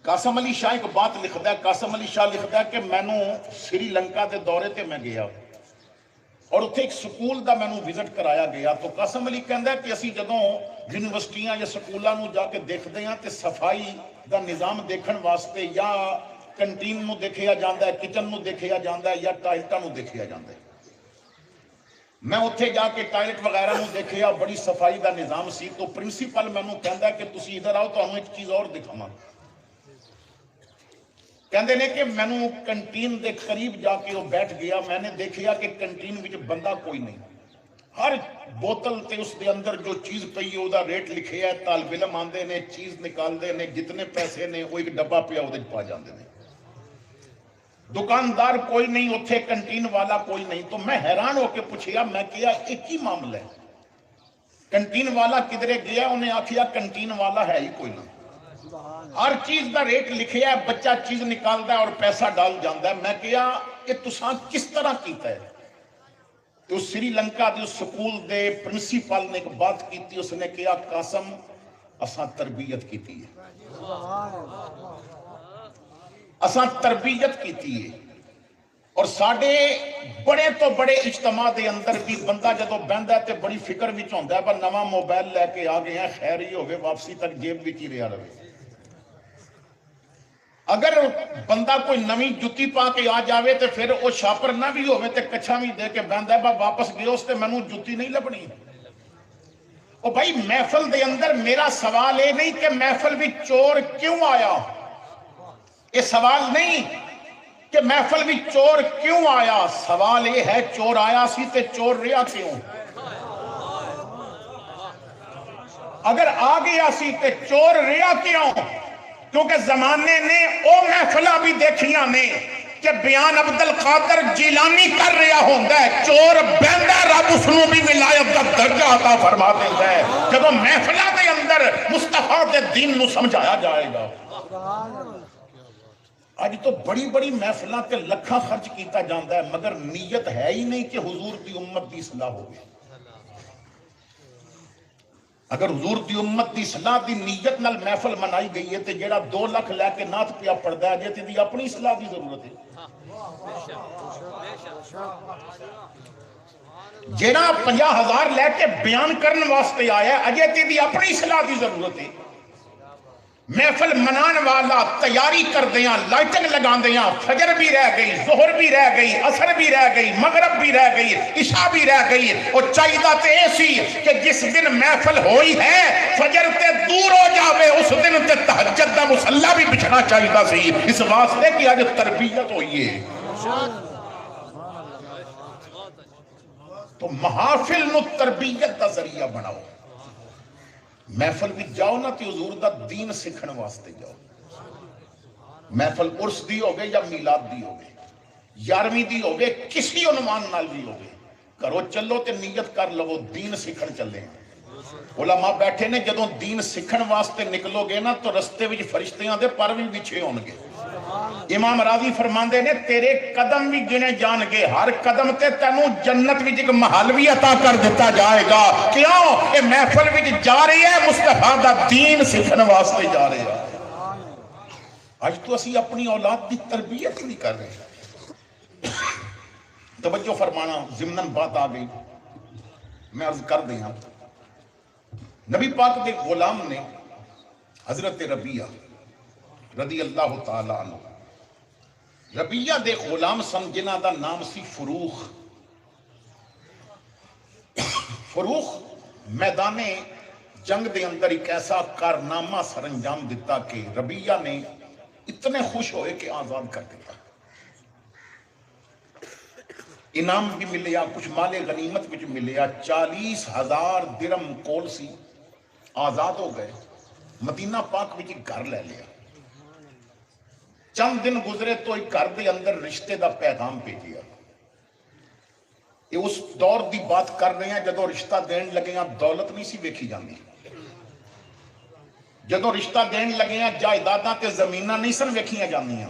قاسم علی شاہ ایک بات لکھدا ہے، قاسم علی شاہ لکھدا ہے کہ مینوں سری لنکا دے دورے تے میں گیا اور اتنے ایک سکول دا مینوں وزٹ کرایا گیا، تو قاسم علی کہندا ہے کہ اسی جدوں یونیورسٹیاں یا سکولاں نوں جا کے دیکھدے ہاں تے صفائی دا نظام دیکھن واسطے یا کنٹین نوں دیکھیا جاندا ہے، کچن نوں دیکھیا جاندا ہے یا ٹائلٹاں نوں دیکھیا جاندا ہے۔ میں اتنے جا کے ٹائلٹ وغیرہ نوں دیکھیا، بڑی صفائی دا نظام سی، تو پرنسپل مینوں کہندا ہے کہ تسی ادھر آؤ، تانوں ایک چیز اور دکھاواں۔ کہندے نے کہ مینوں کنٹین دے قریب جا کے وہ بیٹھ گیا، میں نے دیکھیا کہ کنٹین وچ بندہ کوئی نہیں، ہر بوتل تے اس دے اندر جو چیز پئی ہے دا ریٹ لکھیا ہے، طالب علم آندے نے چیز نکالدے نے، جتنے پیسے نے وہ ایک ڈبہ پیا وہ پا جاندے نے، دکاندار کوئی نہیں، اتھے کنٹین والا کوئی نہیں۔ تو میں حیران ہو کے پوچھیا، میں کیا ایک ہی معاملہ ہے، کنٹین والا کدھرے گیا؟ انہیں آکھیا کنٹین والا ہے ہی کوئی نہ، ہر چیز دا ریٹ لکھیا ہے، بچہ چیز نکالدا ہے اور پیسہ ڈال جاندا ہے۔ میں کیا کہ تساں کس طرح کیتا ہے؟ تو سری لنکا دے سکول دے پرنسپل نے ایک بات کیتی، اس نے کہا قاسم اساں تربیت کیتی ہے، اساں تربیت کیتی ہے، اور ساڈے بڑے تو بڑے اجتماع دے اندر بھی بندہ جدوں بہندا ہے تے بڑی فکر وچ ہوندا ہے پر نواں موبائل لے کے آ گئے ہیں، خیر ہی ہوگے واپسی تک جیب وچ ہی رہیا رہے۔ اگر بندہ کوئی نویں جتی پا کے آ جاوے تے پھر وہ شاپر نہ بھی ہوئے تے کچھا بھی دے کے بہندا ہے، واپس گئے اس تے مینوں جتی نہیں لبنی۔ او بھائی محفل دے اندر میرا سوال یہ نہیں کہ محفل بھی چور کیوں آیا، یہ سوال نہیں کہ محفل بھی چور کیوں آیا، سوال یہ ہے چور آیا سی تے چور رہا کیوں؟ اگر آ گیا سی تے چور رہا کیوں؟ کیونکہ زمانے نے او محفلہ بھی دیکھیاں نے کہ بیان عبد القادر جیلانی کر رہا ہوندہ ہے، چور بہندہ رب اس نو بھی ولایت دا درجہ عطا فرما دیتا ہے جب محفلہ دے اندر مصطفیٰ دے دین نو سمجھایا جائے گا۔ آج تو بڑی بڑی محفلہ تے لکھاں خرچ کیتا جاندہ ہے، مگر نیت ہے ہی نہیں کہ حضور دی امت دی اصلاح ہوگی۔ اگر حضور دی امت دی اصلاح دی نیت نال محفل منائی گئی ہے تے جیڑا 2 لاکھ لے کے نعت پیا پڑھدا ہے جے دی اپنی اصلاح دی ضرورت ہے، جیڑا 50,000 لے کے بیان کرن واسطے آیا ہے اجے دی اپنی اصلاح دی ضرورت ہے۔ محفل منان والا تیاری کر دیاں، لائٹنگ لگان دیاں، فجر بھی رہ گئی، ظہر بھی رہ گئی، عصر بھی رہ گئی، مغرب بھی رہ گئی، عشاء بھی رہ گئی، اور چاہیدہ تے ایسی کہ جس دن محفل ہوئی ہے فجر تے دور ہو جاوے اس دن تے تہجد دا مصلی بھی بچھنا چاہیدہ سی، اس واسطے کہ آج تربیت ہوئی ہے۔ تو محافل نو تربیت دا ذریعہ بناؤ، محفل بھی جاؤ نا تے حضور دا دین سکھن واسطے جاؤ۔ محفل عرس دی ہوگے یا میلاد دی ہوگے، 11ویں دی ہوگے، کسی عنوان نال بھی ہوگے، کرو چلو تے نیت کر لو دین سکھن چلے ہیں۔ علماء بیٹھے نے جدوں دین سکھن واسطے نکلو گے نا تو رستے وچ فرشتیاں دے پر بھی بچھے ہون گے۔ امام راضی فرماندے نے تیرے قدم بھی گنے جان گے، ہر قدم تے تینوں جنت وچ ایک محل بھی عطا کر دیتا جائے گا۔ کیوں؟ اے محفل وچ جا رہی ہے مصطفیٰ دا دین سکھن واسطے جا رہے ہیں۔ آج تو اسی اپنی اولاد دی تربیت نہیں کر رہے۔ توجہ فرمانا، ضمناً بات آ گئی میں عرض کر دیں۔ نبی پاک دے غلام نے حضرت ربیہ رضی اللہ تعالیٰ عنہ، ربیہ دے غلام سن جنہ دا نام سی فروخ۔ فروخ میدان جنگ دے اندر ایک ایسا کارنامہ سر انجام دیتا کہ ربیہ نے اتنے خوش ہوئے کہ آزاد کر دیتا، انعام بھی ملیا، کچھ مال غنیمت بھی ملیا، 40,000 درم کول سی، آزاد ہو گئے، مدینہ پاک بھی گھر لے لیا۔ چند دن گزرے تو ایک گھر دے اندر رشتے دا پیغام بھیجیا۔ یہ اس دور دی بات کر رہے ہیں جدو رشتہ دین لگے ہیں دولت نہیں سی ویکھی جاندی، جدو رشتہ دین لگے ہیں جائیداداں تے زمینہ نہیں سن ویکھیاں جاندیاں۔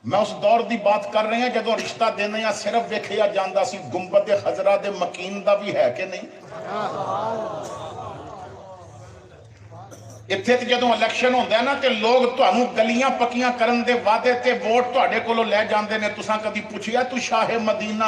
میں اس دور دی بات کر رہے ہیں جدو رشتہ دینے یا صرف ویکھیا جاندا سی گنبد خضرا دے مکین دا بھی ہے کہ نہیں۔ ਇੱਥੇ ਤੇ ਜਦੋਂ ਇਲੈਕਸ਼ਨ ਹੁੰਦਾ ਨਾ ਤੇ ਲੋਕ ਤੁਹਾਨੂੰ ਗਲੀਆਂ ਪੱਕੀਆਂ ਕਰਨ ਦੇ ਵਾਅਦੇ ਤੇ ਵੋਟ ਤੁਹਾਡੇ ਕੋਲੋਂ ਲੈ ਜਾਂਦੇ ਨੇ। ਤੁਸੀਂ ਕਦੀ ਪੁੱਛਿਆ ਤੂੰ ਸ਼ਾਹ ਮਦੀਨਾ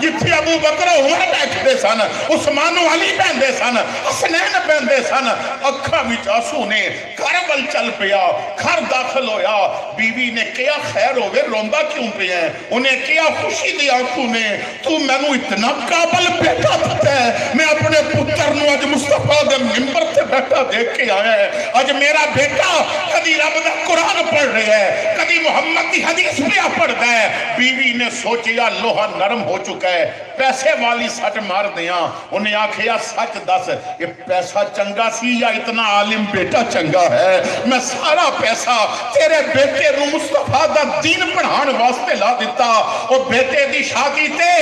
جتھے ابو بکر عمر بیٹھتے سن، عثمان علی بہندے سن، حسنین بہندے سن، اکھاں وچ آنسو نے، کربل چل پیا، گھر داخل ہویا، بیوی نے کیا خیر ہوگے روندا کیوں پہ ہے؟ انہیں کیا خوشی دی آنکھوں نے، تو میں نو اتنا قابل بیٹا دیتا ہے، میں اپنے پتر نو اج مصطفیٰ دے ممبر تے بیٹا دیکھ کے آیا ہے، اج میرا بیٹا کدی رب دا قرآن پڑھ رہا ہے، کدی محمد دی حدیث پہ پڑھتا ہے۔ بیوی نے سوچیا لوہا نرم ہو چکا ہے، پیسے والی سٹ مار دیاں، انہیں آکھیا سچ دس یہ پیسہ چنگا سی یا اتنا عالم بیٹا چنگا ہے؟ میں سارا پیسہ تیرے بیٹے نو مصطفیٰ دا دین پڑھان واسطے لا دیتا، اور بیٹے دی شادی تے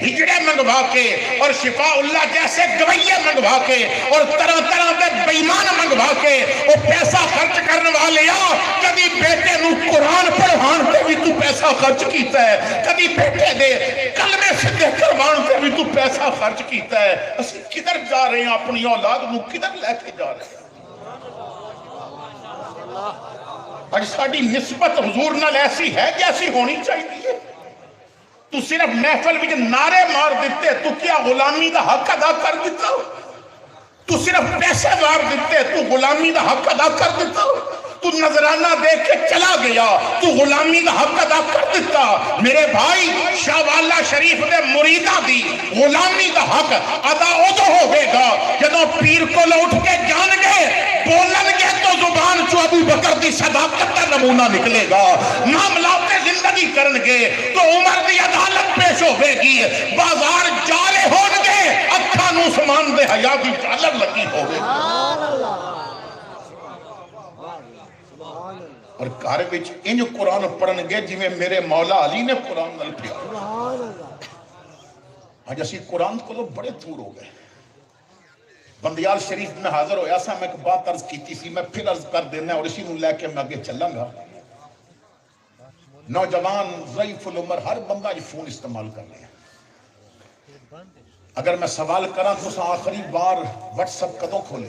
ہجڑے منگوا کے اور شفاء اللہ جیسے گویے منگوا کے اور طرح طرح دے بیمان منگوا کے وہ پیسہ خرچ کرنے والے کدی بیٹے نو قرآن پڑھوان تے بھی تو پیسہ خرچ کیتا ہے، کدی بیٹے دے کلمے سدھے کروان تے بھی تو پیسہ خرچ کیتا ہے۔ اسی کدھر جا رہے ہیں؟ اپنی اولاد نو کدھر لے کے جا رہے ہیں؟ اج ساڈی نسبت حضور نال ایسی ہے جیسی ہونی چاہیے۔ تو صرف محفل وچ نعرے مار دیتے، تو کیا غلامی دا حق ادا کر دیتا؟ تو صرف پیسے مار دیتے، تو غلامی دا حق ادا کر دیتا؟ تو نظرانہ دیکھ کے چلا گیا، تو غلامی دا حق ادا کر دیتا؟ میرے بھائی شاہ والا شریف دے مریداں دی غلامی دا حق ادا ادو ہوئے گا جدوں پیر کو اٹھ کے جان گے بولن گے تو زبان چو ابو بکر دی صداقت کا نمونہ نکلے گا، معاملات زندگی کرن گے تو عمر دی عدالت پیش ہوئے گی، بازار جارے ہون گے اکھاں نو سمان دے حیا دی چالر لگی ہوئے اور گھر وچ انج قرآن پڑھن گے جی میں میرے مولا علی نے قرآن نل پیا۔ آج اسی قرآن کو بڑے دور ہو گئے۔ بندیال شریف میں حاضر ہویا سا، میں ایک بات عرض کیتی سی، میں پھر عرض کر دینا اور اسی نو لے کے میں آگے چلاں گا۔ نوجوان ضعیف العمر ہر بندہ یہ فون استعمال کر لیا۔ اگر میں سوال کراں تو آخری بار واٹس ایپ کدوں کھولے،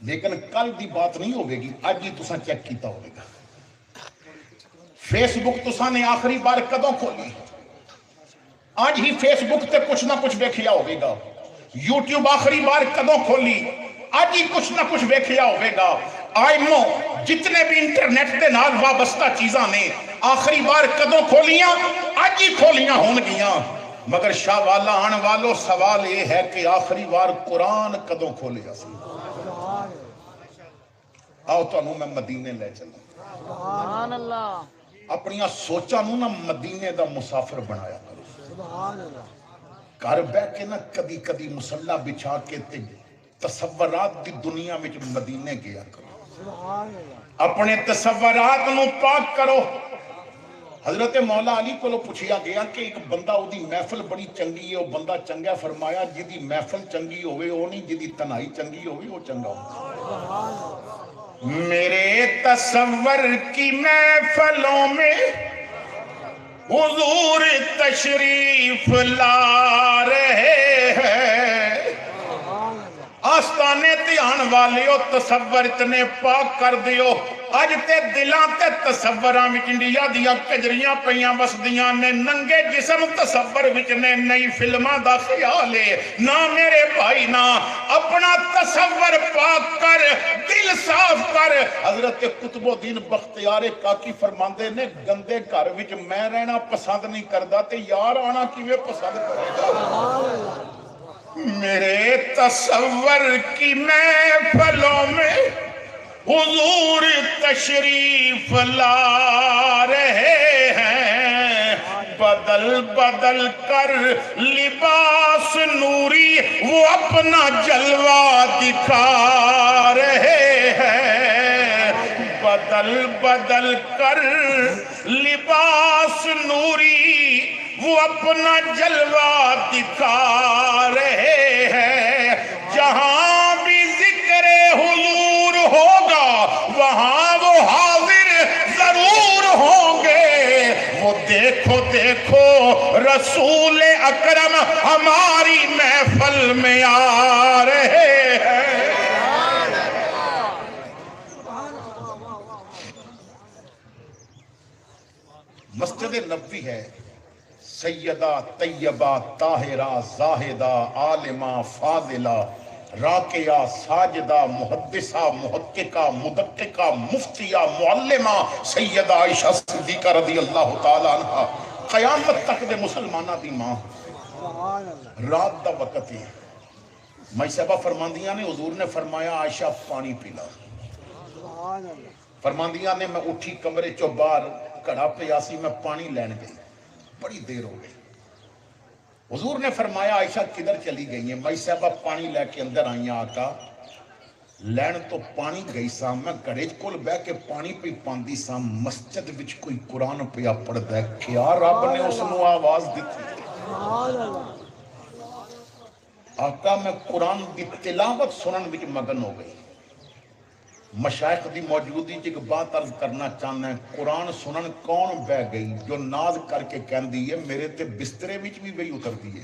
لیکن کل دی بات نہیں ہوئے گی، آج ہی تساں چیک کیتا ہوئے گا۔ فیس بک تساں نے آخری بار کدوں کھولی، آج ہی فیس بک تے کچھ نہ کچھ ویکھیا ہوئے گا۔ یوٹیوب آخری بار کدوں کھولی، آج ہی کچھ نہ کچھ ویکھیا ہوئے گا۔ آئمو جتنے بھی انٹرنیٹ دے نال وابستہ چیزاں نے آخری بار کدوں کھولیاں، آج ہی کھولیاں ہون گیاں۔ مگر شاہ والا آن والو سوال یہ ہے کہ آخری بار قرآن کدوں کھولے جا سی؟ آؤ تو انہوں میں مدینے لے چلا، سبحان اللہ، اپنی سوچا نو نا مدینے دا مسافر بنایا کرو۔ گھر بہ کے نا کدی کدی مسلح بچھا کے تصورات دی دنیا میں مدینے گیا کرو، اپنے تصورات نو پاک کرو۔ حضرت مولا علی کو پوچھیا گیا کہ ایک بندہ او دی محفل بڑی چنگی ہے، وہ بندہ چنگا، فرمایا جی دی محفل چنگی ہوئے وہ نہیں، جی دی تنہائی چنگی ہوئے وہ چنگا ہوئے۔ میرے تصور کی محفلوں میں حضور تشریف لا رہے ہیں، آستانے تے آن والے ہو تصور اتنے پاک کر دیو، اج تے دلان تے تصوراں وچ انڈیا دیاں کجریاں پیاں وسدیاں نے، ننگے جسم تصور وچ نے، نئی فلماں دا خیال ہے نہ میرے بھائی نہ، اپنا تصور پاک کر، دل صاف کر۔ حضرت قطب الدین بختیار کاکی فرماندے نے گندے گھر وچ میں رہنا پسند نہیں کردا تے یار آنا کیویں پسند کرے گا؟ میرے تصور کی محفلوں میں حضور تشریف لا رہے ہیں، بدل بدل کر لباس نوری وہ اپنا جلوہ دکھا رہے ہیں، بدل بدل کر لباس نوری وہ اپنا جلوہ دکھا رہے ہیں، جہاں بھی ذکر حضور ہوگا وہاں وہ حاضر ضرور ہوں گے، وہ دیکھو دیکھو رسول اکرم ہماری محفل میں آ رہے ہیں۔ مسجد نبوی ہے، سیدہ طیبہ طاہرہ زاہدہ عالمہ فاضلہ راکعہ ساجدہ محدثہ محققہ مدققہ مفتیہ معلمہ سیدہ عائشہ صدیقہ رضی اللہ تعالی عنہ قیامت تک دے مسلمانہ دی ماں، رات دا وقت ہے، مائی صاحبہ فرماندیاں نے حضور نے فرمایا عائشہ پانی پیلا، فرماندیاں نے میں اٹھی کمرے چو باہر کڑا پیاسی میں پانی لین گئی، بڑی دیر ہو گئی، حضور نے فرمایا عائشہ کدھر چلی گئی ہیں؟ مائی صاحبہ پانی لے کے اندر آئیاں، آقا لین تو پانی گئی سا، میں گڑیج کول بے کے پانی پہ پاندی سا، مسجد وچ کوئی قرآن پہ پڑھ دے، کیا رب نے اس نو آواز دیتی؟ آقا میں قرآن دی تلاوت سنن وچ مگن ہو گئی، مشائخ دی موجودی ایک بات عرض کرنا چاہنا ہے، قرآن سنن کون بہ گئی جو ناز کر کے کہن دی ہے میرے تے بسترے وچ بھی وہی اتر دی ہے۔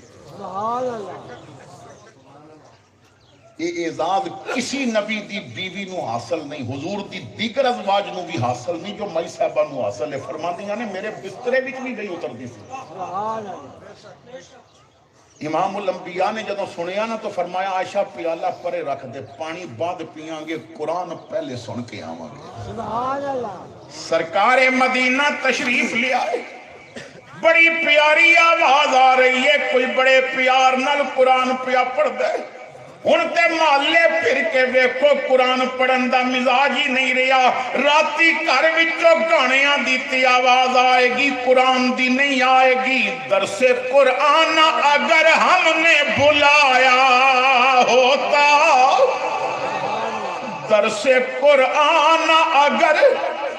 یہ اعزاز کسی نبی دی بیوی نو حاصل نہیں، حضور دی دیگر ازواج نو بھی حاصل نہیں جو مائی صاحبہ نو حاصل ہے، فرماندیاں نے میرے بسترے وچ بھی وہی اتر دی سی۔ امام الانبیاء نے جدوں سنیا نا تو فرمایا عائشہ پیالہ پرے رکھ دے، پانی بعد پیاں گے، قرآن پہلے سن کے آواں گے۔ سرکار مدینہ تشریف لے آئے، بڑی پیاری آواز آ رہی ہے، کوئی بڑے پیار نال قرآن پیا پڑھ دے، ہن تے محلے پھر کے ویکھو قرآن پڑھن دا مزاج ہی نہیں رہا، راتی گھر وچوں گانیاں دی آواز آئے گی، قرآن دی نہیں آئے گی۔ درس قرآن اگر ہم نے بلایا ہوتا، درس قرآن اگر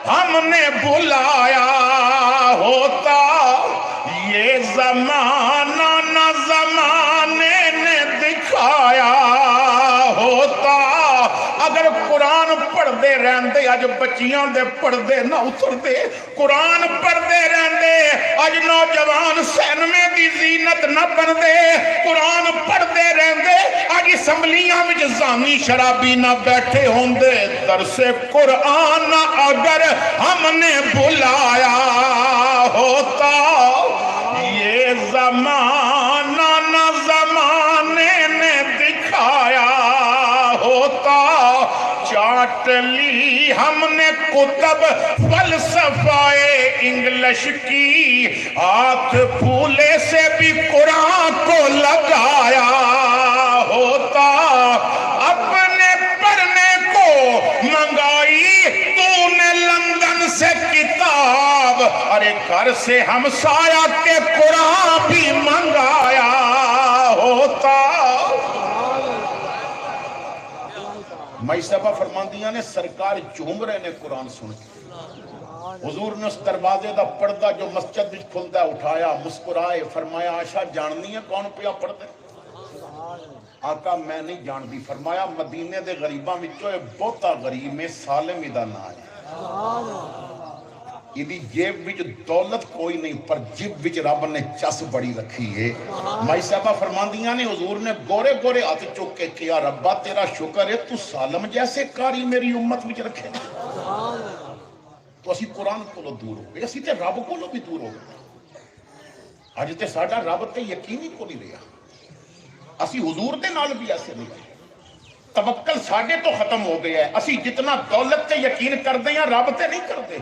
ہم نے بلایا ہوتا، یہ زمانہ نہ زمانے نے دکھایا ہوتا۔ اگر قرآن پڑھ دے رہندے اج بچیاں دے پڑھ دے نہ اتر دے، قرآن پڑھ دے رہندے اج نوجوان سینمے دی زینت نہ بن دے، قرآن پڑھ دے رہندے اج اسمبلیاں وچ زانی شرابی نہ بیٹھے ہوندے۔ درس قرآن اگر ہم نے بلایا ہوتا، یہ زمانہ نہ زمانے نے دکھایا ہوتا۔ چاٹ لی ہم نے کتب فلسفہ انگلش کی، ہاتھ پھولے سے بھی قرآن کو لگایا ہوتا۔ اپنے پڑھنے کو منگائی تو نے لندن سے کتاب، ارے گھر سے ہمسایہ کے قرآن بھی منگایا ہوتا۔ مائی صاحبہ فرماندیاں نے سرکار جھوم رہے نے قرآن سن کے، حضور نے اس دروازے دا پردہ جو مسجد وچ کھلدا اٹھایا، مسکرائے، فرمایا عائشہ جاننی ہے کون پیا پڑھدے؟ آقا میں نہیں جاندی، فرمایا مدینے دے غریباں وچوں بہتا غریب میں سالم دا نام ہے، ایدی جیب وچ دولت کوئی نہیں پر جیب وچ رب نے چس بڑی رکھی ہے۔ مائی صاحبہ فرماندیاں نے حضور نے گورے گورے ہاتھ چک کے کیا ربا تیرا شکر ہے تو سالم جیسے کاری میری امت وچ رکھے، تو اسی قرآن کو دور ہو گئے، اسی تے رب کو بھی دور ہو گئے، اج تے ساڈا رب تے یقین ہی کو نہیں رہا، اسی حضور دے نال بھی ایسے نہیں رہے، توکل ساڈے تو ختم ہو گیا ہے، اسی جتنا دولت تے یقین کر دے ہیں رب تے نہیں کر دے،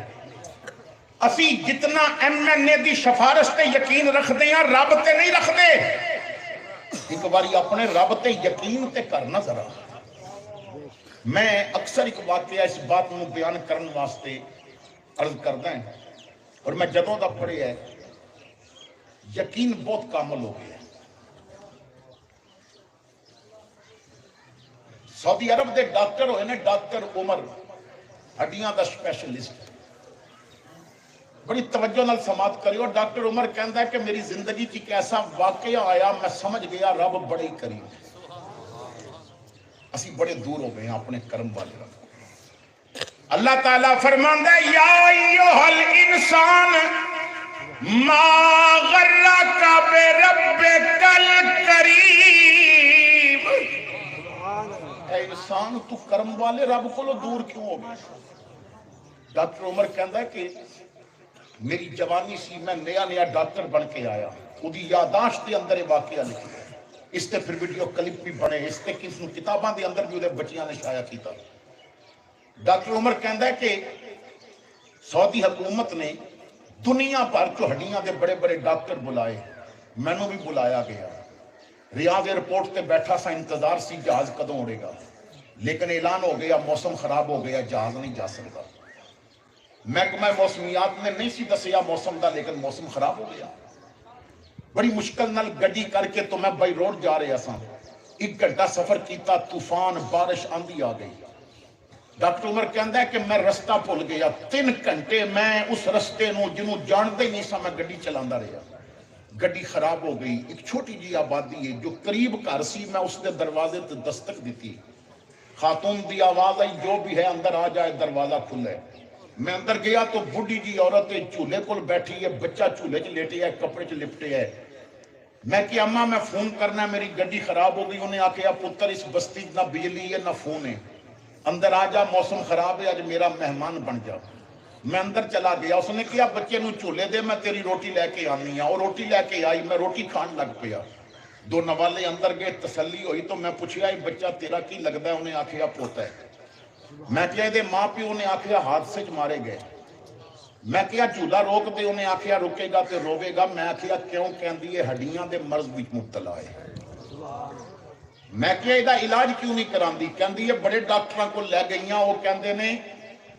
اسی جتنا MNA دی سفارش تے یقین رکھ دے ہیں رب تے نہیں رکھ دے۔ ایک باری اپنے رب تے یقین تے کرنا ذرا۔ میں اکثر ایک واقعہ اس بات میں بیان کرن واسطے عرض کردا ہے، اور میں جدوں دا پڑھے ہے یقین بہت کامل ہو گیا ہے۔ سعودی عرب دے ڈاکٹر ہوئے نے ڈاکٹر عمر، ہڈیاں دا سپیشلسٹ، بڑی توجہ نال سماعت کریو۔ ڈاکٹر عمر کہندا ہے کہ میری زندگی کی ایک ایسا واقعہ آیا میں سمجھ گیا رب بڑے قریب ہے، اسی بڑے دور ہو گئے ہیں اپنے کرم والے رب کو۔ اللہ تعالیٰ فرماندا ہے یا ایھا الانسان ما غرک بربک الکریم، اے انسان تو کرم والے رب کو دور کیوں ہو گیا؟ ڈاکٹر عمر کہندا ہے کہ میری جوانی سی میں نیا نیا ڈاکٹر بن کے آیا وہی یاداشت دے اندر واقعہ لکھا اس تے پھر ویڈیو کلپ بھی بنے اس تے کس کتاباں دے اندر بھی وہ بچیاں نے شائع کیتا ڈاکٹر عمر کہندا ہے کہ سعودی حکومت نے دنیا بھر چو ہڈیاں دے بڑے بڑے ڈاکٹر بلائے مینوں بھی بلایا گیا ریاض ایئرپورٹ تے بیٹھا سا انتظار سی جہاز کدوں اڑے گا لیکن اعلان ہو گیا موسم خراب ہو گیا جہاز نہیں جا سکتا محکمہ موسمیات نے نہیں سی دسیا موسم دا لیکن موسم خراب ہو گیا بڑی مشکل نال گڈی کر کے تو میں بائی روڈ جا رہے سا 1 گھنٹہ سفر کیتا طوفان بارش آندھی آ گئی ڈاکٹر عمر کہندا ہے کہ میں رستہ بھول گیا 3 گھنٹے میں اس رستے نو جنوں جاندا ہی نہیں سا میں گڈی چلاندا رہا گڈی خراب ہو گئی ایک چھوٹی جی آبادی ہے جو قریب گھر سی میں اس دے دروازے تے دستک دیتی خاتون دی آواز آئی جو بھی ہے اندر آ جائے دروازہ کھلے میں اندر گیا تو بڈھی جی عورت چولہے کول بیٹھی ہے بچہ چولہے چ لیٹے ہے کپڑے چ لپٹے ہے میں کہ اماں میں فون کرنا ہے میری گڈی خراب ہو گئی انہیں آکھیا پتر اس بستی نہ بجلی ہے نہ فون ہے اندر آ جا موسم خراب ہے آج میرا مہمان بن جا میں اندر چلا گیا اس نے کیا بچے نو چولہے دے میں تیری روٹی لے کے آنی اور روٹی لے کے آئی میں روٹی کھان لگ پیا 2 نوالے اندر گئے تسلی ہوئی تو میں پوچھیا یہ بچہ تیرا کی لگتا ہے انہیں آکھیا پوتا ہے میں کیا دے ماں پیو نے آکھیا حادثے چ مارے گئے میں کیا جھولا روک دے انہیں آکھیا رکے گا تے روے گا میں آکھیا کیوں کہندی ہے ہڈیاں دے مرض وچ مبتلا ہے میں کیا یہ علاج کیوں نہیں کراندی کہندی ہے بڑے ڈاکٹراں کو لے گئیاں وہ کہندے نے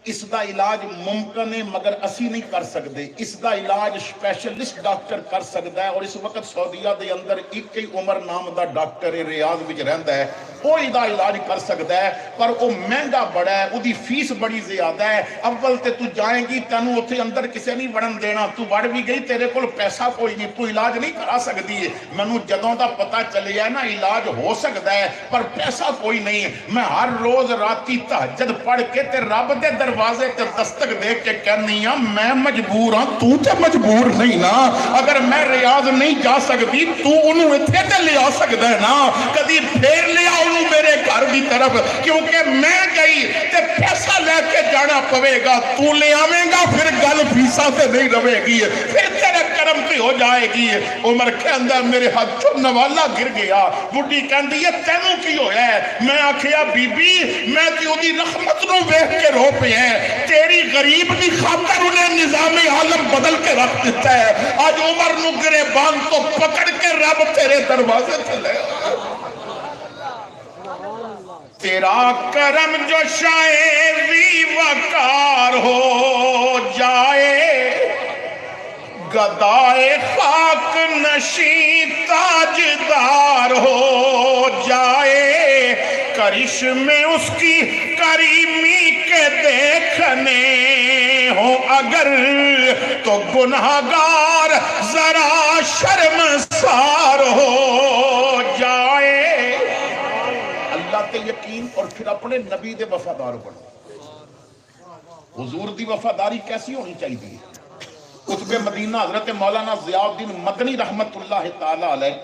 اس دا علاج ممکن ہے مگر اسی نہیں کر سکتے اس دا علاج سپیشلسٹ ڈاکٹر کر سکتا ہے اور اس وقت سعودیہ دے اندر ایک ہی عمر نام دا ڈاکٹر ریاض وچ رہندا ہے وہ دا علاج کر سکتا ہے پر وہ مہنگا بڑا ہے وہ دی فیس بڑی زیادہ ہے اول تے تو جائیں گی تینوں اوتھے اندر کسے نہیں وڑن دینا تو وڑ بھی گئی تیرے کول پیسہ کوئی نہیں تو علاج نہیں کرا سکتی ہے مینوں جدوں دا پتہ چلیا نا علاج ہو سکتا ہے پر پیسہ کوئی نہیں میں ہر روز راتی تہجد پڑھ کے تے رب دے دروازے تے دستک دے کے کہنی ہاں میں مجبور ہاں تو تے مجبور نہیں نا اگر میں ریاض نہیں جا سکتی تو انہوں اتھے تے لے آ سکتا ہے نا کدی پھر لے آؤ میرے گھر دی طرف کیونکہ میں گئی تے پیسہ لے کے جانا پوے گا تو لے آویں گا پھر گل فیسا سے نہیں رہے گی پھر تیرے کرم پہ ہو جائے گی عمر کہندا میرے ہاتھ چوں نوالا گر گیا بڈھی کہندی ہے تینوں کی ہویا ہے میں آکھیا بی بی میں تے اودی رحمت نو ویکھ کے رو پیا تیری غریب دی خاطر انہیں نظام عالم بدل کے رکھ دیتا ہے آج عمر نو گریبان تو پکڑ کے رب تیرے دروازے سے لے تیرا کرم جو شاعری وقار ہو جائے گدائے خاک نشیں تاجدار ہو جائے کرشمے اس کی کریمی کے دیکھنے ہو اگر تو گناہگار ذرا شرمسار ہو جائے اللہ تے یقین اور پھر اپنے نبی دے وفادار بنو حضور دی وفاداری کیسی ہونی چاہیے قطب مدینہ حضرت مولانا ضیاء الدین مدنی رحمت اللہ تعالی علیہ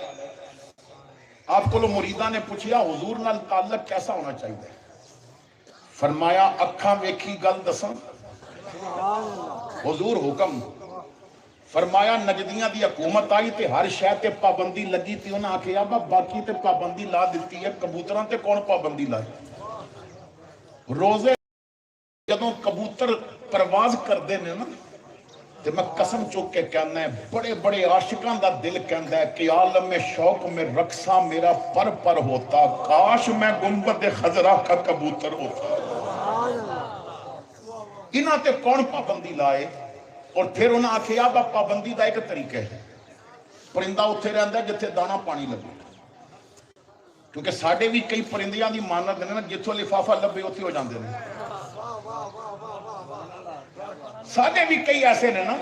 آپ کو مریداں نے پوچھیا حضور نال تعلق کیسا ہونا چاہیے فرمایا اکھاں ویکھی گل دساں حضور حکم فرمایا نجدیاں دی حکومت آئی تے ہر شے تے پابندی لگی تے انہاں آکھیا باقی تے پابندی لا دتی ہے کبوتراں تے کون پابندی لائی روزے جدوں کبوتر پرواز کردے نے نا تے میں قسم چوک کے کہنا ہے بڑے بڑے عاشقاں دا دل کہندا ہے کہ عالم شوق میں رقصاں میرا پر پر ہوتا کاش میں گنبد خضرا کا کبوتر ہوتا انہاں تے کون پابندی لائے اور پھر انہاں آکھیا پابندی دا ایک طریقہ ہے پرندہ اتھے رہندا ہے جتھے دانا پانی لگے کیونکہ ساڈے بھی کئی پرندیاں دی مانت نے نا جتھوں لفافہ لبے اوتھے ہو جاندے نے ساڈے بھی کئی ایسے نے نا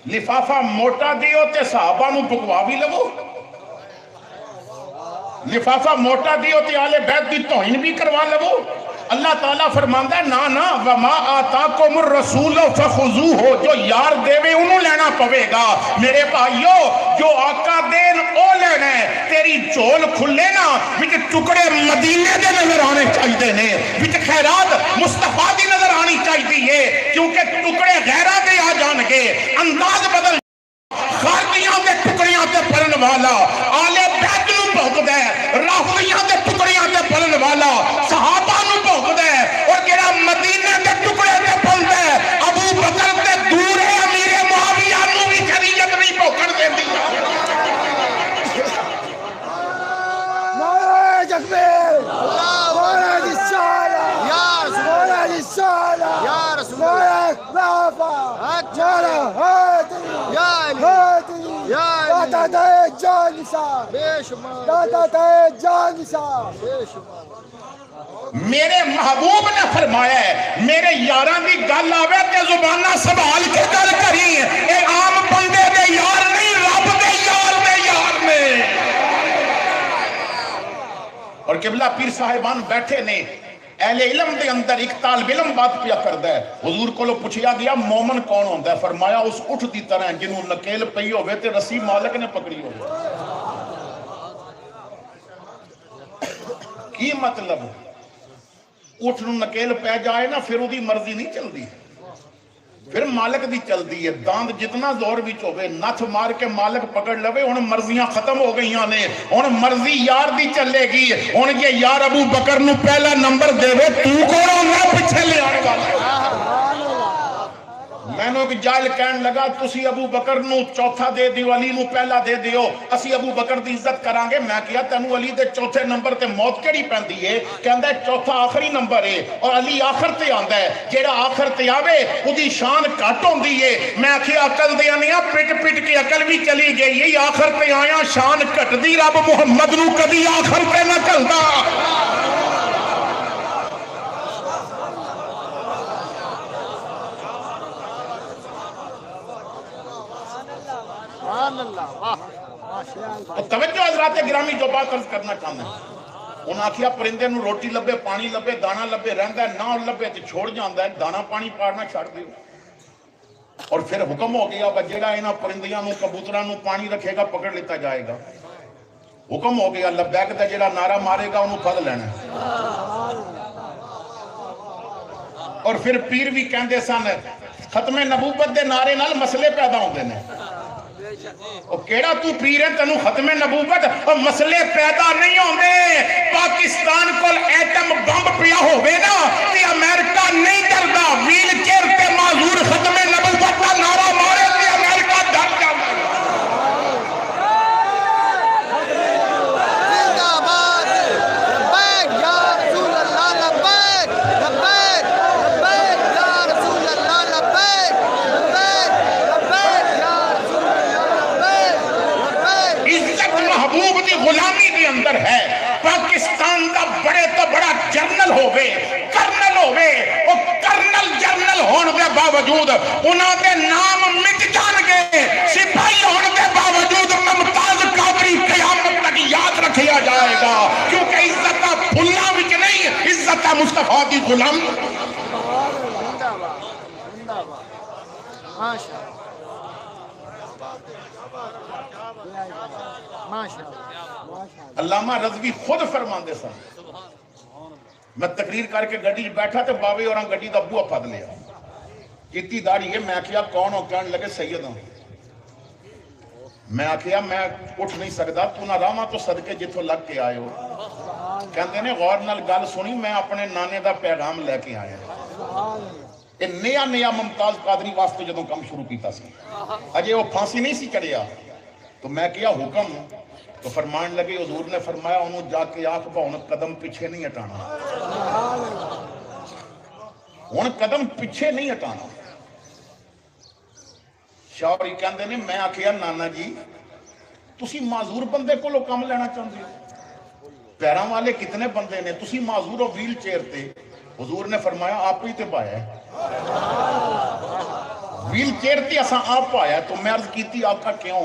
لفافہ موٹا دیو تے صحابہ نو پکوا بھی لو لفافہ موٹا دیو تے آل بیت دی توہین بھی کروا لو اللہ تعالیٰ فرماندا ہے نا نا وما آتاکم الرسول فخذوہ جو یار دیوے انہوں لینا پوے گا میرے بھائیو جو آقا دین او لینا ہے تیری جول کھلے نا وچ ٹکڑے مدینے دے نظر آنے چاہیے نے وچ خیرات مصطفیٰ دی نظر آنی چاہیے کیونکہ ٹکڑے غیرہ دے آ جان گے، انداز بدل خارجیاں دے ٹکڑیاں تے پڑھن والا آلے بیت نو بھوک دے، راہولیاں دے ٹکڑیاں تے پڑھن والا صحابہ نو بھوک دے، اور جڑا مدینے دے ٹکڑے تے پڑھ دے ابو بکر تے دور ہے امیر معاویہ نو بھی شریعت نہیں بھوکن دیندی۔ نعرہ تکبیر، نعرہ رسالہ، نعرہ رسالہ، نعرہ خلافہ، نعرہ حیدری، حیدری، داتا دے جان نثار، داتا دے جان نثار۔ میرے محبوب نے فرمایا ہے میرے یاراں دی گل آوے تے زبانہ سنبھال کے گل کری، اے عام بندے دے یار نہیں، رب دے یار نے۔ اور قبلہ پیر صاحبان بیٹھے نے، اہل علم دے اندر ایک طالب علم بات پیا کردا ہے، حضور کو لو پوچھیا گیا مومن کون ہوندا ہے؟ فرمایا اس اٹھ دی طرح جنوں نکیل پئی ہوے تے رسی مالک نے پکڑی ہوے۔ کی مطلب؟ اٹھ نو نکیل پہ جائے نا پھر دی مرضی نہیں چل دی، پھر مالک دی چل دی ہے۔ داند جتنا زور وچ ہوئے نتھ مار کے مالک پکڑ لوے، ان مرضیاں ختم ہو گئیاں نے، ان مرضی یار دی چلے گی۔ ان یہ یار ابو بکر نو پہلا نمبر دے وے، تو کونوں نہ پچھے لے آنے والا۔ میں نے ایک جائل کہن لگا تسی ابو بکر نو چوتھا دے دیو، علی نو پہلا دے دیو، اسی ابو بکر دی عزت کرانگے۔ میں کیا تینو علی دے چوتھے نمبر تے موت کیڑی پہندی ہے؟ کہندہ ہے چوتھا آخری نمبر ہے اور علی آخر تے آندہ ہے، جیڑا آخر تے آوے وہ دی شان کٹ ہوندی ہے۔ میں کیا عقل دیا نیا پٹ پٹ کے عقل بھی چلی گئی، یہی آخر تے آیا شان کٹ دی، رب محمد نو کبھی آخر تے نہ کلدا۔ توجہ حضرات گرامی جو بات عرض کرنا چاہتا ہے، انہاں آکھیا پرندے نو روٹی لبے، پانی لبے، دانا لبے رہندا ہے، نہ لبے تے چھوڑ جاندا ہے، دانا پانی پارنا چھڑ دیو۔ اور پھر حکم ہو گیا جیڑا انہاں پرندیاں نو کبوتراں نو پانی رکھے گا پکڑ لیتا جائے گا۔ حکم ہو گیا لبیک دا جیڑا نعرہ مارے گا انہوں پھد لینا۔ اور پھر پیر بھی کہندے سن ختم نبوت دے نعرے نال مسئلے پیدا ہوندے نے۔ او کیڑا تو پیر ہے تنو ختم نبوت اور مسئلے پیدا نہیں ہوندے؟ پاکستان کو ایٹم بمب پیا ہوئے نا کہ امریکہ نہیں ڈردا، ویل چیئر تے معذور ختم نبوت کا نعرہ مارے تے امریکہ ڈر جاتا۔ غلامی کے اندر ہے۔ پاکستان دا بڑے تو بڑا جرنل ہوئے، کرنل ہوئے، اور کرنل جرنل ہونے کے باوجود انہوں نے نام مٹ جان گے، سپاہی ہونے کے باوجود ممتاز قادری قیامت تک یاد رکھیا جائے گا، کیونکہ عزت پھلا وچ نہیں، عزت مصطفیٰ دی غلام۔ علامہ رضوی خود فرماندے سن، میں تقریر کر کے گڈی بیٹھا تے باوے اور گڈی دا بوہ پھد لیا، کیتی داڑھی ہے، میں کیا کون ہو؟ کہنے لگے سید ہوں۔ میں کیا میں اٹھ نہیں سکتا، تو نہ راما تو صدقے جتھوں لگ کے آئے ہو۔ کہندے نے غور نال گل سنی، میں اپنے نانے دا پیغام لے کے آیا۔ یہ نیا نیا ممتاز قادری واسطے جدوں کم شروع کیتا سی، اجے وہ پھانسی نہیں سی چڑھیا، تو میں کیا حکم؟ تو فرمان لگے حضور نے فرمایا انہوں جا کے آنکھ با انہوں قدم پیچھے نہیں ہٹانا، انہوں قدم پیچھے نہیں ہٹانا۔ شاوری کہندے نے میں آکھیا نانا جی تسی معذور بندے کو لو کام لینا چاہتے ہو، پیران والے کتنے بندے نے، تسی معذور ہو ویل چیئر تے۔ حضور نے فرمایا آپ ہی تے پایا ہے، ویل چیئر تے اساں آپ پایا ہے۔ تو میں عرض کیتی آقا کیوں؟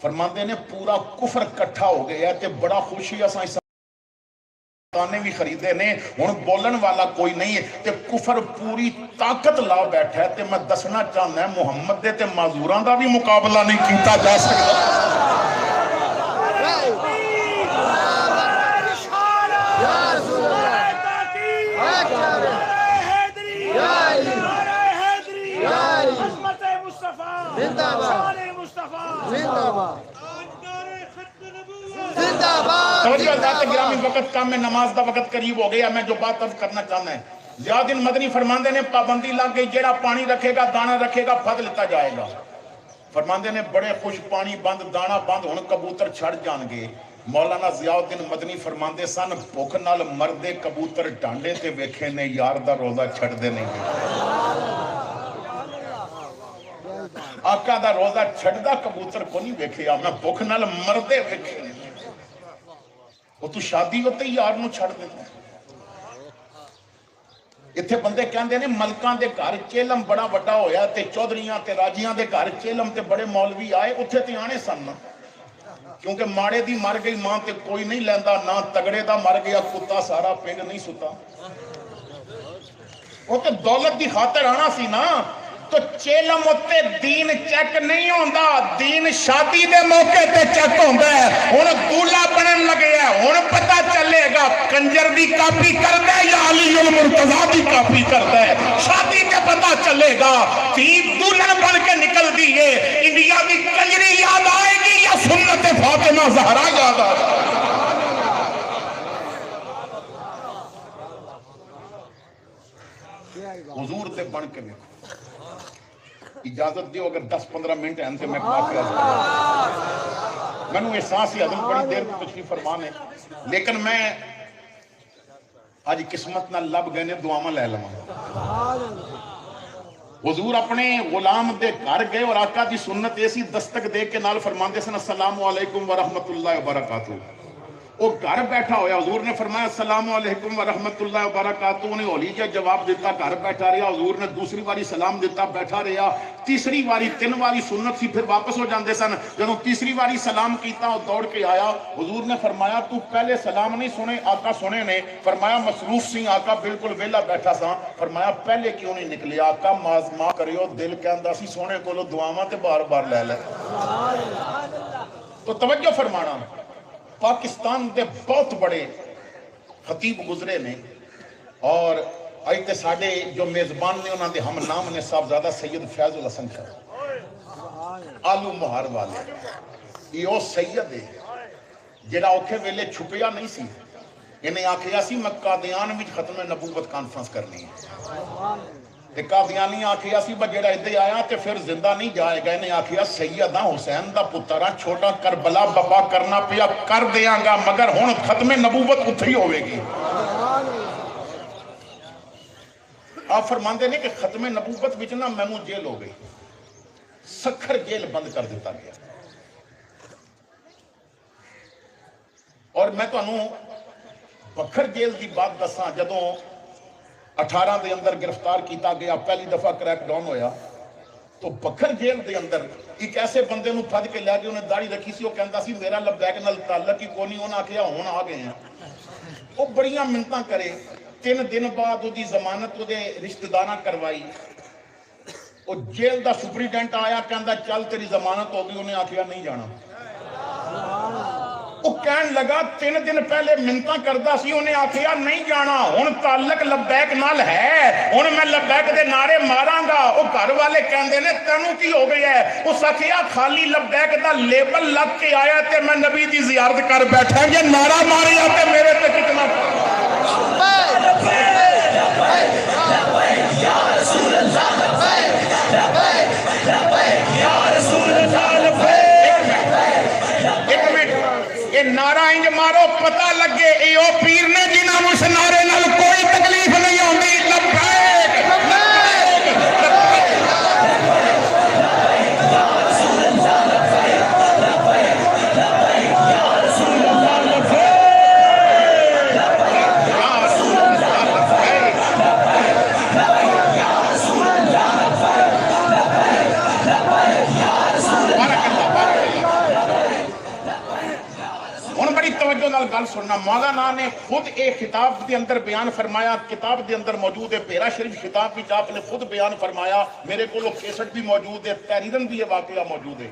فرماندے نے پورا کفر کٹھا ہو گیا تے بڑا خوشی اساں اس تانے بھی خریدے نے، ہن بولن والا کوئی نہیں ہے تے کفر پوری طاقت لا بیٹھا ہے۔ تے میں دسنا چاہنا ہے محمد دے تے معذوراں دا بھی مقابلہ نہیں کیتا جا سکتا۔ زندہ باد زندہ باد زندہ باد توجہ ذات گرامی، وقت کم میں، نماز دا وقت قریب ہو گیا. میں جو بات اب کرنا چاہنا ہے، ضیاء الدین مدنی فرماندے نے پابندی لگ گئی، جیڑا پانی رکھے گا دانا رکھے گا پھد لیتا جائے گا. فرماندے نے بڑے خوش، پانی بند دانا بند، ہن کبوتر چھڑ جان گے. مولانا ضیاء الدین مدنی فرماندے سن بھوک نال مردے کبوتر ڈانڈے تے ویکھے نے، یار دا روزہ چھڑ دے نہیں گے. آقا دا روزہ چھڑدا کبوتر کو نہیں ویکھیا، میں بھوک نال مردے ویکھے نے. وہ تو شادی ہوتے ہی یار نو چھڑ دیتا. اتھے بندے کہندے نے ملکان دے گھر چیلم بڑا وڈا ہویا تے چودھریاں تے راجیاں دے گھر چیلم تے بڑے مولوی آئے، اتھے تے آنے سن. کیونکہ ماڑے دی مر گئی ماں تے کوئی نہیں لیندا، نہ تگڑے دا مر گیا کتا سارا پنگ نہیں ستا. وہ تے دولت دی خاطر آنا سی نا. تو چیلم اتے دین چیک نہیں ہوندا، دین شادی دے موقع تے چیک ہوندا ہے. ہن دولہا بنن لگے ہے، ہن پتہ چلے گا کنجر دی کاپی کردا ہے یا علی المرتضیٰ دی کاپی کردا ہے. شادی تے پتہ چلے گا تھی دلہن بن کے نکل دی ہے. انڈیا دی کنجری یاد آئے گی یا سنت فاطمہ زہرا یاد آئے گی؟ حضور تے بن کے دیکھو. اجازت دیو اگر 10-15 منٹ ہیں تو میں بات کر سکتا. میں نے احساس ہی عدم بڑی دیر کی تشریف فرمان ہے، لیکن میں آج قسمت نہ لب گئے نے دعاواں لے لواں. حضور اپنے غلام دے گھر گئے اور آقا دی سنت ایسی دستک دے کے نال فرماندے سن السلام علیکم ورحمت اللہ وبرکاتہ. وہ گھر بیٹھا ہویا، حضور نے فرمایا السلام علیکم ورحمت اللہ وبرکاتہ. انہیں ہولی جا جواب دیتا، گھر بیٹھا رہا. حضور نے دوسری باری سلام دیتا، بیٹھا رہا. تیسری باری 3 باری سنت سی، پھر واپس ہو جاندے سن. جب تیسری باری سلام کیتا اور دوڑ کے آیا، حضور نے فرمایا تو پہلے سلام نہیں سنے؟ آقا سنے نے. فرمایا مصروف سی آقا، بالکل ویلا بیٹھا سا. فرمایا پہلے کیوں نہیں نکلے؟ آقا ماں کریو، دل کہندا سی سونے کولو دعاواں تے بار بار لے لے. تو توجہ فرمانا، پاکستان دے بہت بڑے خطیب گزرے نے، اور آئیتے ساڑھے جو میزبان نے انہوں نے ہم نام نے صاحبزادہ سید فیض الحسن شاہ آلو مہار والے. یہ سید ہے جڑا اوکھے ویلے چھپیا نہیں سی. انہیں آکھیا سی میں قادیان وچ ختم نبوت کانفرنس کرنی ہے. تے قادیانی آکھیا سی بجڑا ادھے آیا تے پھر زندہ نہیں جائے گا. انہیں آکھیا سیدہ حسین دا پترا چھوٹا کربلا بابا کرنا پیا کر دیاں گا، مگر ہن ختم نبوت اتھری ہوئے گی. آپ فرماندے نے کہ ختم نبوت وچنا مینوں جیل ہو گئی، سکھر جیل بند کر دیتا گیا. اور میں تو انہوں بکھر جیل دی بات دساں. جدوں 18 دے اندر گرفتار کیتا گیا، پہلی دفعہ کریک ڈاؤن ہویا، تو بکھر جیل دے اندر ایک ایسے بندے نو پھد کے لے گئے. انہیں داڑھی رکھی سی، وہ کہندا سی میرا لبیک نال تعلق ہی کونی. انہاں آکھیا ہن آ گئے ہیں. وہ بڑیاں منتاں کرے. 3 دن بعد وہ دی ضمانت وہ دے رشتہ داراں کروائی. وہ جیل دا سپریڈنٹ آیا، کہندا چل تیری ضمانت ہو گئی. انہیں آکھیا نہیں جانا. وہ کہن لگا 3 دن پہلے منتاں کردا سی، انہیں آکھیا نہیں جانا. ہن تعلق لبیک نال ہے، ہن میں لبیک دے نعرے ماراں گا. وہ گھر والے کہندے نے تینوں کی ہو گئی ہے؟ اس آکھیا خالی لبیک دا لیبل لگ کے آیا تے میں نبی دی زیارت کر بیٹھا. یہ نعرہ ماریا تے میرے تے کتنا نعرہ انج مارو پتہ لگے اے او پیر نے جنہاں اس نعرے نال کوئی تکلیف نہیں ہوندی. لبیک گل سننا. مولانا نے خود ایک خطاب دے اندر بیان فرمایا، کتاب دے اندر موجود ہے، پیرا شریف خطاب بھی آپ نے خود بیان فرمایا. میرے کو کیسٹ بھی موجود ہے، تحریرن بھی یہ واقعہ موجود ہے.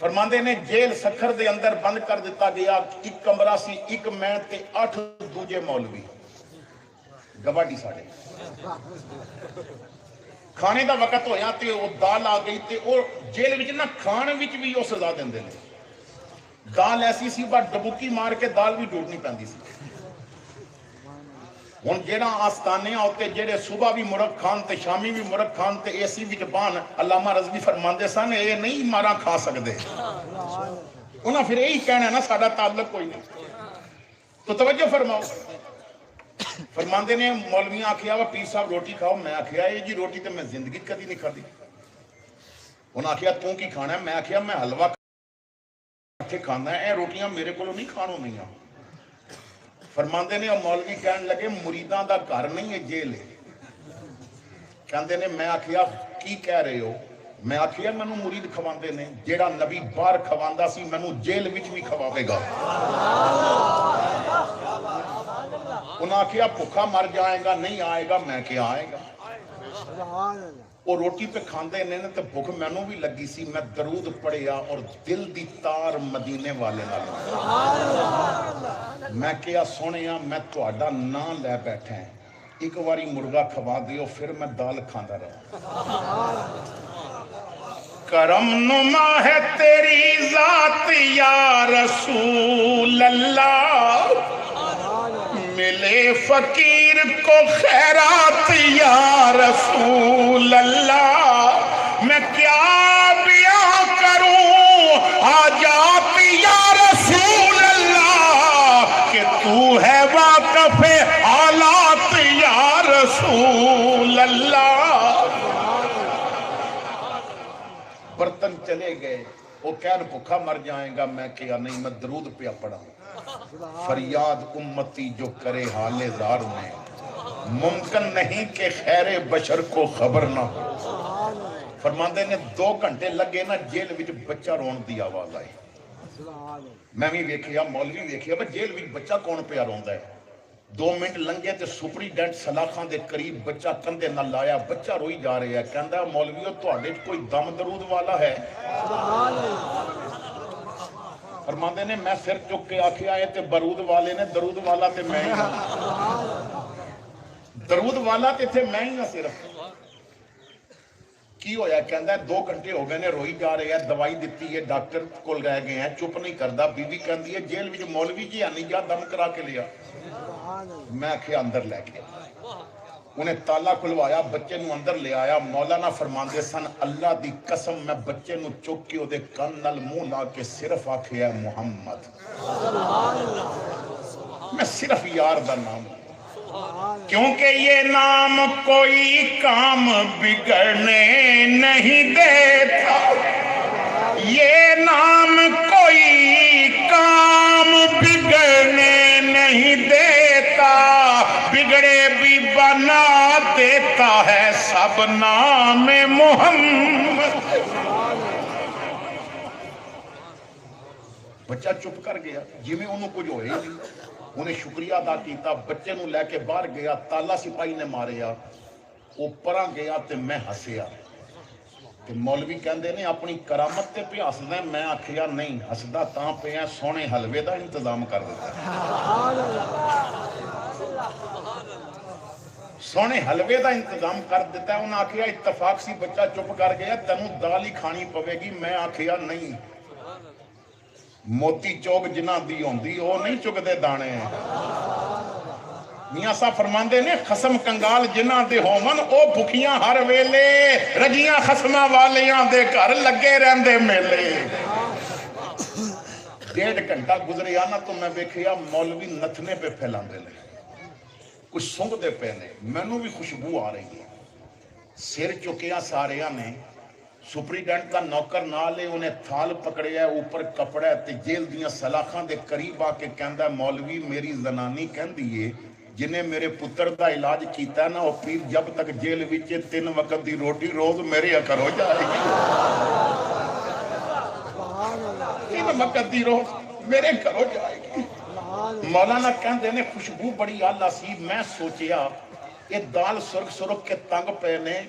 فرماندے نے جیل سکھر دے اندر بند کر دیتا گیا. ایک کمرہ سی، ایک میں تے 8 دوجے مولوی گواڈی ساڑے. کھانے دا وقت ہویا تے وہ دال آ گئی تے وہ جیل وچ نہ کھان وچ بھی وہ سزا دیندے نے دال ایسی سی بس ڈبوکی مار کے دال بھی ڈوڑنی پیندی سی ہن جیڑا آستانے ہوتے جیڑے صبح بھی مرغ کھان تے شامی بھی مرغ کھان تے اے سی وچ بان علامہ رضوی فرماندے سن اے نہیں مارا کھا سکدے انہاں پھر یہی کہنا نا ساڈا تعلق کوئی نہیں تو توجہ فرماؤ فرماندے نے مولویاں آکھیا وا پیر صاحب روٹی کھاؤ میں آکھیا اے جی روٹی تے میں زندگی کدی نہیں کھادی انہاں آکھیا تو کی کھانا ہے میں آکھیا میں حلوہ کھے کھانا ہے اے روٹیاں میرے کولوں نہیں کھانوں نہیں ہیں فرماندے نے مولوی کہن لگے مریداں دا گھر نہیں ہے جیل ہے کہندے نے میں آکھیا کی کہہ رہے ہو میں آکھیا مینوں مرید کھواندے نے جیڑا نبی باہر کھواندا سی مینوں جیل وچ بھی کھواوے گا انہاں آکھیا بھوکا مر جائے گا نہیں آئے گا میں کیا آئے گا وہ روٹی پہ کھاندے نے تے بھوک مینوں بھی لگی سی میں درود پڑھیا اور دل دی تار مدینے والے نال میں کیا سونیا میں تہاڈا نام لے بیٹھا ہیں ایک واری مرغا کھوا دیو پھر میں دال کھاندا رہا کرم نما ہے تیری ذات یا رسول اللہ ملے فقیر کو خیرات یا رسول اللہ میں کیا بیاں کروں حاجات یا رسول اللہ کہ تو ہے واقف حالات یا رسول اللہ برتن چلے گئے وہ کہن بھوکا مر جائے گا میں کیا نہیں میں درود پہ پڑھا فریاد امتی جو کرے حال زار میں ممکن نہیں کہ خیر بشر کو خبر نہ ہو فرماندے نے 2 گھنٹے لگے نا جیل وچ بچہ رون دی آواز آئی میں بھی ویکھیا مولوی ویکھیا بھئی جیل وچ بچہ کون پیا روندا ہے 2 منٹ لنگے تے سپریڈنٹ سلاخاں دے قریب بچہ کندھے نہ لایا بچہ روئی جا رہا ہے کہندا مولویو تہاڈے کوئی دم درود والا ہے فرماندے نے میں سر چک کے آکھیا اے تے برود والے نے درود والا تے میں ہی ہاں درود والا تے تھے میں ہی ہاں صرف کی ہویا کہندا ہے 2 گھنٹے ہو گئے نے روئی جا رہے ہیں دوائی دیتی ہے ڈاکٹر کول رہ گئے ہیں چپ نہیں کردا بی بی کہندی ہے جیل وچ مولوی جی ہنی جا دم کرا کے لیا میں آکھیا اندر لے گیا انہیں تالا کھلوایا بچے نو اندر لے آیا مولانا فرماندے سن اللہ دی قسم میں بچے نو چک کے دے کن نال منہ لا کے صرف آکھیا محمد میں صرف یار دا نام کیونکہ یہ نام کوئی کام بگڑنے نہیں دیتا یہ نام کوئی کام بگڑنے نہیں دیتا بگڑے بھی بنا دیتا ہے سب نام محمد بچہ چپ کر گیا جی میں انہوں کچھ ہوئے نہیں انہیں شکریہ ادا کیتا بچے نو لے کے باہر گیا تالا سپاہی نے ماریا وہ پرا گیا تے میں ہسیا تے مولوی کہندے نے اپنی کرامت تے پہ ہسدا میں آکھیا نہیں ہسدا تاں پہ ہے سونے حلوے دا انتظام کر دیتا سونے حلوے دا انتظام کر دیتا ہے انہاں آکھیا اتفاق سی بچہ چپ کر گیا تینوں دال ہی کھانی پوے گی میں آکھیا نہیں موتی چوک جنہ دی ہوندی وہ نہیں چکدے دانے ہیں میاں صاحب فرماندے نے خسم کنگال جنہ دے ہومن او بھکیاں ہر ویلے رجیاں خسمہ والیاں دے گھر لگے رہندے میلے 1.5 گھنٹہ گزریا نا تو میں ویکھیا مولوی نتھنے پہ پھیلاندے لے کچھ سونگ دے پہ نے مینوں بھی خوشبو آ رہی ہے سر چکیا ساریاں نے سپریڈنٹ کا نوکر نالے انہیں تھال پکڑے ہے اوپر کپڑا ہے تے جیل دیاں سلاخاں دے قریب آ کے کہندا ہے مولوی میری زنانی کہندی ہے جنہیں میرے پتر دا علاج کیتا ہے نا وہ پیر جب تک جیل وچ 3 وقت دی روٹی روز میرے اکر ہو جائے گی 3 وقت دی روز میرے گھر ہو جائے گی مولانا کہندے نے خوشبو بڑی آلہ سی میں سوچیا یہ دال سرخ سرخ کے تنگ پے نے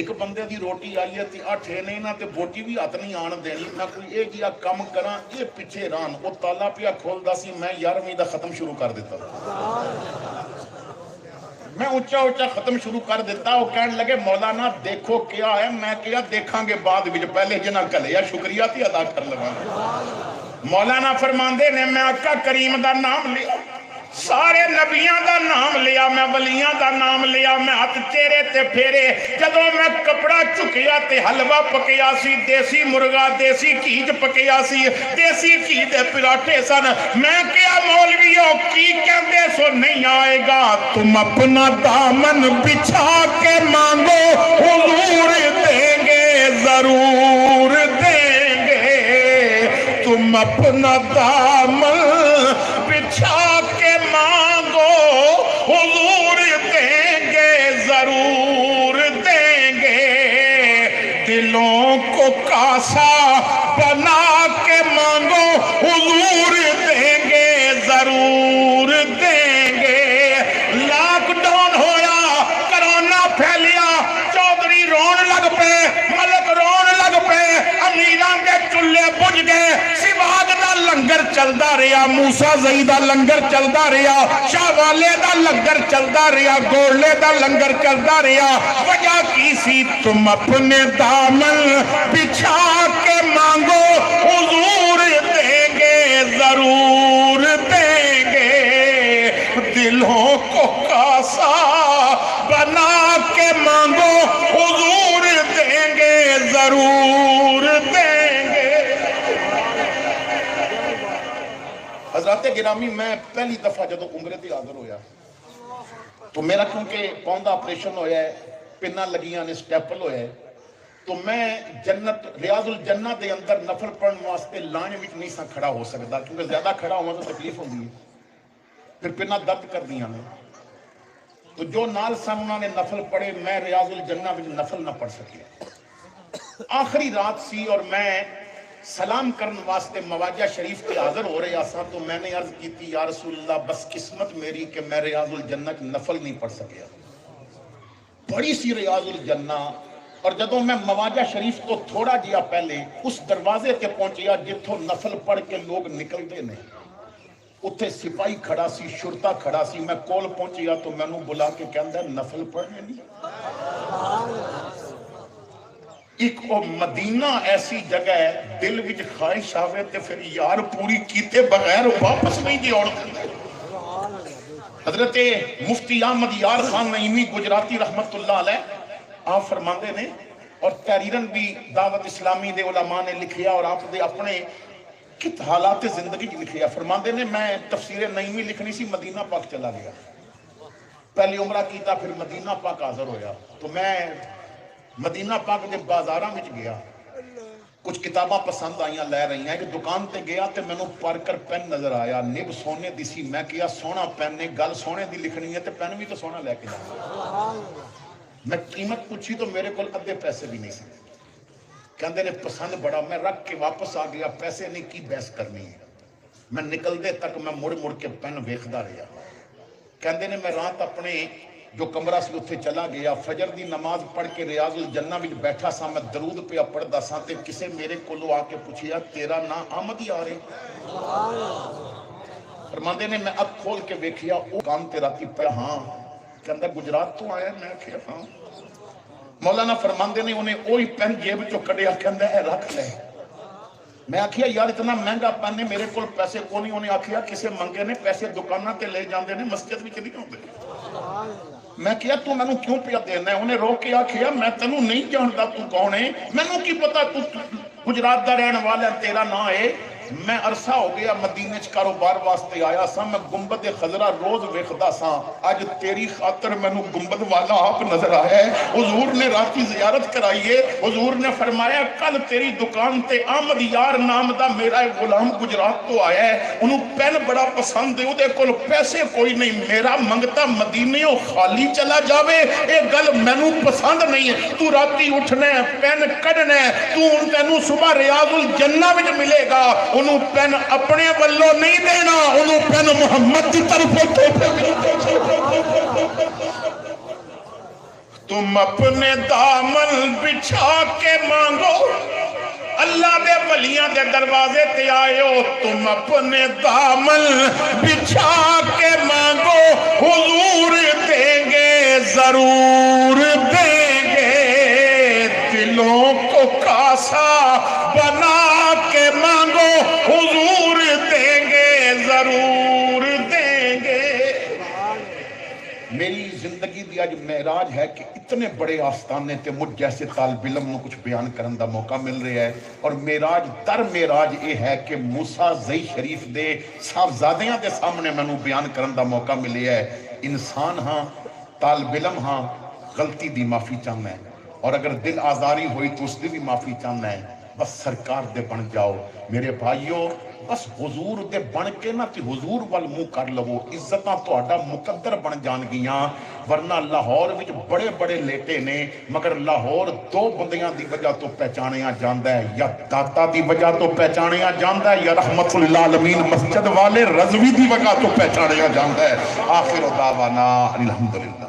ایک بندے دی روٹی آئی ہے تی آٹھے نہیں نا تے بوٹی بھی ہاتھ نہیں آن دینی میں کوئی ایک جیا کم کراں یہ پیچھے ران وہ تالا پیا کھول دا سی میں 11ویں دا ختم شروع کر دیتا میں اونچا اونچا ختم شروع کر دیتا. وہ کہنے لگے مولانا دیکھو کیا ہے. میں کیا دیکھاں گے بعد وچ, پہلے جنہ کلے یا شکریہ تی ادا کر لواں. مولانا فرماندے نے میں آقا کریم دا نام لیا, سارے نبیاں دا نام لیا, میں ولیاں دا نام لیا, میں ہاتھ چہرے تے پھیرے. جدوں میں کپڑا چکیا تے حلوہ پکیا سی, دیسی مرغا دیسی گھی پکیا سی, دیسی گھی دے پراٹھے سن. میں کیا مولویوں کی کہندے سو نہیں آئے گا, تم اپنا دامن بچھا کے مانگو حضور دیں گے ضرور دیں گے. تم اپنا دامن بچھا کے مانگو حضور دیں گے ضرور دیں گے. دلوں کو کاسا بنا کے مانگو حضور دیں گے ضرور دیں گے. لاک ڈاؤن ہویا, کرونا پھیلیا, چودھری رون لگ پے, ملک رون لگ پے, امیران کے چلے بجھ گئے, سواگ دا لنگر چلدا رہا, موسیٰ زئی دا لنگر چلدا رہا, شاہ والے دا لنگر چلدا رہا, گولے دا لنگر چلدا رہا. وجہ کی سی, تم اپنے دامن بچھا کے مانگو حضور دیں گے ضرور دیں گے. دلوں کو کاسا بنا کے مانگو حضور دیں گے ضرور دیں گے. حضرات گرامی, میں پہلی دفعہ جدو عمرے تے حاضر ہویا تو میرا کیونکہ پاؤں دا آپریشن ہویا ہے, پناں لگیاں نے, سٹیپل ہویا ہے, تو میں جنت ریاض الجنہ دے اندر نفل پڑھن واسطے لائن وچ نہیں سا کھڑا ہو سکتا, کیونکہ زیادہ کھڑا ہوا تو تکلیف ہوندی ہے, پھر پناں درد کر دیاں نے. تو جو نال سن انہوں نے نفل پڑھے, میں ریاض الجنہ وچ نفل نہ پڑھ سکیا. آخری رات سی اور میں سلام کرن واسطے مواجہ شریف کے حاضر ہو رہے آسا, تو میں نے عرض کی تھی, یا رسول اللہ بس قسمت میری کہ میں ریاض الجنہ کی نفل نہیں پڑھ سکیا. بڑی سی ریاض الجنہ, اور جدوں میں مواجہ شریف تو تھوڑا جیا پہلے اس دروازے تے پہنچیا جتھوں نفل پڑھ کے لوگ نکلتے نے, اتھے سپاہی کھڑا سی, شرطہ کھڑا سی. میں کول پہنچیا تو میں نو بلا کے کہندا نفل پڑھنے نہیں. ایک او مدینہ ایسی جگہ ہے, دل وچ خواہش آوے تے پھر یار پوری کیتے بغیر واپس نہیں جی اور. حضرت مفتی احمد یار خان نعیمی گجراتی رحمت اللہ علیہ آپ فرماندے نے, اور تحریرن بھی دعوت اسلامی دے علماء نے لکھیا اور آپ دے اپنے کت حالات زندگی کی لکھیا. فرماندے نے میں تفسیر نعیمی لکھنی سی, مدینہ پاک چلا گیا, پہلی عمرہ کیتا, پھر مدینہ پاک حاضر ہویا. تو میں مدینہ پاک دے بازاراں وچ گیا, کچھ کتاباں پسند آئیاں لے رہی ہیں. ایک دکان تے گیا تے میں نو پارکر پین نظر آیا, نب سونے دی سی. میں کیا سونا پین نے, گل سونے دی لکھنی ہے تے پین بھی تو سونا لے کے جانا. میں قیمت پوچھی تو میرے کول ادھے پیسے بھی نہیں سے. کہندے نے پسند بڑا, میں رکھ کے واپس آ گیا, پیسے نہیں کی بحث کرنی ہے. میں نکل دے تک میں مڑ مڑ کے پین ویکھدا رہا. کہندے نے میں رات اپنے جو کمرہ سے اتھے چلا گیا, فجر دی نماز پڑھ کے ریاض الجنہ وچ بیٹھا سا, میں درود پہ پڑھدا سا تے کسے میرے کولو آ کے پوچھیا تیرا نا احمد ہی آ رہے. فرماندے نے میں اکھ کھول کے ویکھیا, او کام تے راتی پہ. ہاں. کہندا گجرات تو آیا. میں کہیا ہاں. مولانا فرماندے نے انہیں اوہی پین جیب چو کڈیا, کہندا ہے رکھ لے. میں آکھیا یار اتنا مہنگا پین نے, میرے کول پیسے کو نہیں. انہیں آکھیا کسے منگے نے پیسے دکاناں تے لے جاندے نے, مسجد وچ نہیں ہوندے. میں کیا تو میں نو کیوں پیا دینا ہے؟ انہیں روک کے آکھیا میں تینوں نہیں جانتا تو کون ہے, میں نو کی پتا تو گجرات دا رہن والا تیرا نا ہے. میں عرصہ ہو گیا مدینے چ کاروبار واسطے آیا سا, میں گنبد خضرا روز ویکھدا سا. اج تیری خاطر مینوں گنبد والا آپ نظر آیا ہے. حضور نے راتی زیارت کرائیے, حضور نے فرمایا کل تیری دکان تے احمد یار نام دا میرا ایک غلام گجرات تو آیا ہے, انہوں پین بڑا پسند ہے, اودے کول پیسے کوئی نہیں, میرا منگتا مدینیوں خالی چلا جاوے, اے گل مینوں پسند نہیں ہے. تو راتی اٹھنا ہے, پین کڈنا ہے, تو تینوں صبح ریاض الجنہ وچ ملے گا. انہوں پین اپنے والوں نہیں دینا, انہوں پین محمد کی طرف تم اپنے دامن بچھا کے مانگو. اللہ دے ولیاں دے دروازے تے آئے ہو, تم اپنے دامن بچھا کے مانگو حضور دیں گے ضرور دیں گے، دلوں کو کاسا بنا کے مانگو حضور دیں گے، ضرور دیں گے۔ میری زندگی دی آج معراج ہے کہ اتنے بڑے آستانے تے مجھ جیسے طالب علم نو کچھ بیان کرن دا موقع مل رہا ہے، اور معراج در معراج یہ ہے کہ موسیٰ زئی شریف دے صاحبزادیاں دے سامنے میں نو بیان کرن دا موقع ملے ہے۔ انسان ہاں، طالب علم ہاں، غلطی دی معافی چاہنا ہے، اور اگر دل آزاری ہوئی تو اس دی بھی معافی چاہنا ہے۔ بس سرکار دے بن جاؤ میرے بھائیو، بس حضور دے بن کے نہ تے حضور وال منہ کر لو، عزتاں تہاڈا مقدر بن جان گیاں۔ ورنہ لاہور وچ بڑے بڑے لیٹے نے، مگر لاہور دو بندیاں دی وجہ تو پہچانیا جاندا ہے، یا داتا دی وجہ تو پہچانیا جاندا ہے، یا رحمت للعالمین مسجد والے رضوی دی وجہ تو پہچانیا جاندا ہے۔ آخر دعوانا الحمدللہ۔